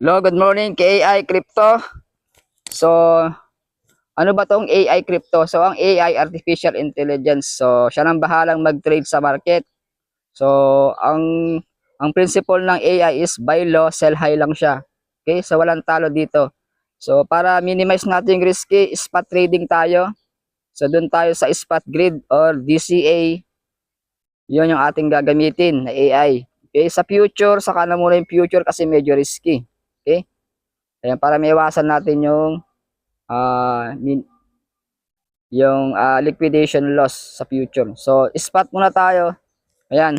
Hello, good morning AI Crypto. So, ano ba tong AI Crypto? So, ang AI Artificial Intelligence. So, siya nang bahalang mag-trade sa market. So, ang principle ng AI is buy low, sell high lang siya. Okay? So, walang talo dito. So, para minimize natin yung risky, spot trading tayo. So, dun tayo sa spot grid or DCA. Yun yung ating gagamitin na AI. Okay? Sa future, saka na muna yung future kasi medyo risky. Okay? Ayan, para maiwasan natin yung liquidation loss sa future. So, spot muna tayo. Ayan.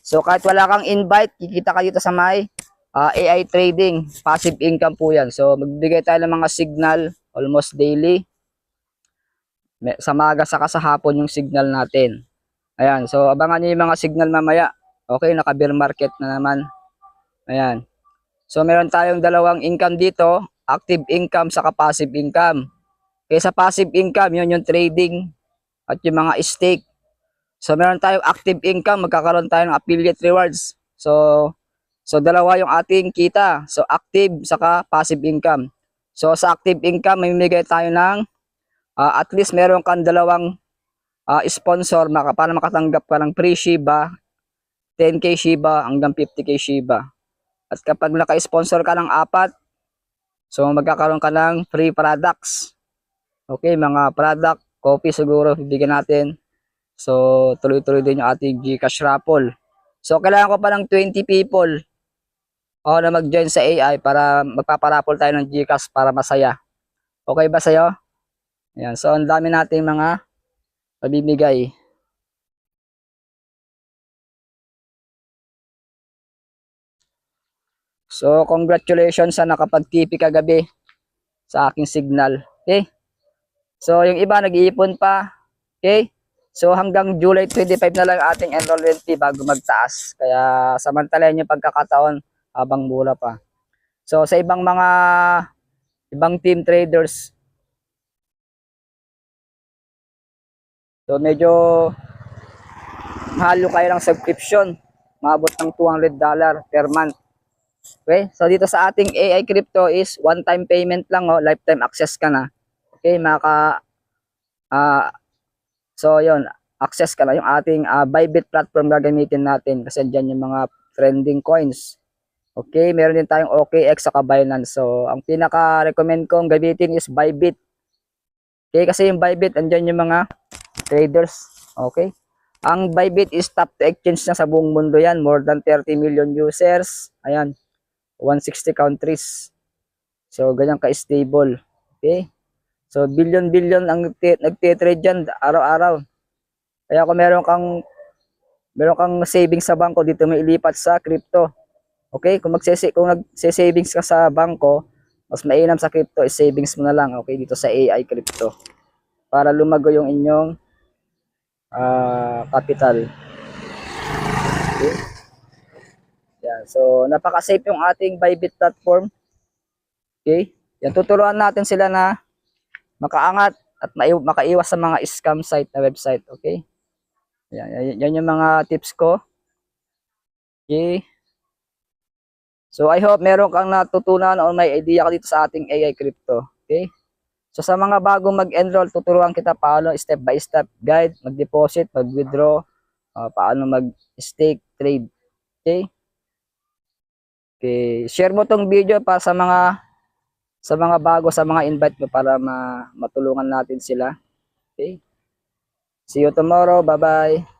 So, kahit wala kang invite, kikita ka dito sa may AI trading. Passive income po yan. So, magbigay tayo ng mga signal almost daily. Sa maga saka sa hapon yung signal natin. Ayan. So, abangan nyo yung mga signal mamaya. Okay, naka-bear market na naman. Ayan. So, meron tayong dalawang income dito. Active income saka passive income. Kaya sa passive income, yun yung trading at yung mga stake. So, meron tayong active income, magkakaroon tayo ng affiliate rewards. So dalawa yung ating kita. So, active saka passive income. So, sa active income, mamimigay tayo ng at least meron kang dalawang sponsor para makatanggap ka ng free Shiba, 10K Shiba hanggang 50K Shiba. At kapag naka-sponsor ka ng apat, so magkakaroon ka ng free products. Okay, mga product, coffee siguro bibigyan natin. So, tuloy-tuloy din yung ating GCash raffle. So, kailangan ko pa ng 20 people na mag-join sa AI para magpaparaffle tayo ng GCash para masaya. Okay ba sa'yo? Ayan, so ang dami nating mga pabibigay. So, congratulations sa nakapag-TP kagabi sa aking signal. Okay? So, yung iba nag-iipon pa. Okay? So, hanggang July 25 na lang ating enrollment fee bago magtaas. Kaya, samantalayan yung pagkakataon habang mura pa. So, sa ibang team traders, so medyo mahal kayo ng subscription. Maabot ng $200 per month. Okay? So, dito sa ating AI Crypto is one-time payment lang. Lifetime access ka na. Okay? So, yun. Access ka na yung ating Bybit platform gagamitin natin. Kasi dyan yung mga trending coins. Okay? Meron din tayong OKX saka Binance. So, ang pinaka-recommend kong gamitin is Bybit. Okay? Kasi yung Bybit, andyan yung mga traders. Okay? Ang Bybit is top to exchange na sa buong mundo yan. More than 30 million users. Ayan. 160 countries. So, ganyan ka-stable. Okay? So, billion-billion ang nagtitrade dyan araw-araw. Kaya kung meron kang savings sa bangko, dito may ilipat sa crypto. Okay? Kung nagse-savings ka sa bangko, mas mainam sa crypto is savings mo na lang. Okay? Dito sa AI crypto. Para lumago yung inyong capital. Okay? Yan. So, napaka-safe yung ating Bybit platform. Okay? Yan, tuturuan natin sila na makaangat at makaiwas sa mga scam site na website. Okay? Yan yung mga tips ko. Okay? So, I hope meron kang natutunan o may idea ka dito sa ating AI crypto. Okay? So, sa mga bagong mag-enroll, tuturuan kita paano step by step guide, mag-deposit, mag-withdraw, paano mag-stake, trade. Okay? Okay, share mo tong video para sa mga bago, sa mga invite mo para matulungan natin sila. Okay? See you tomorrow. Bye-bye.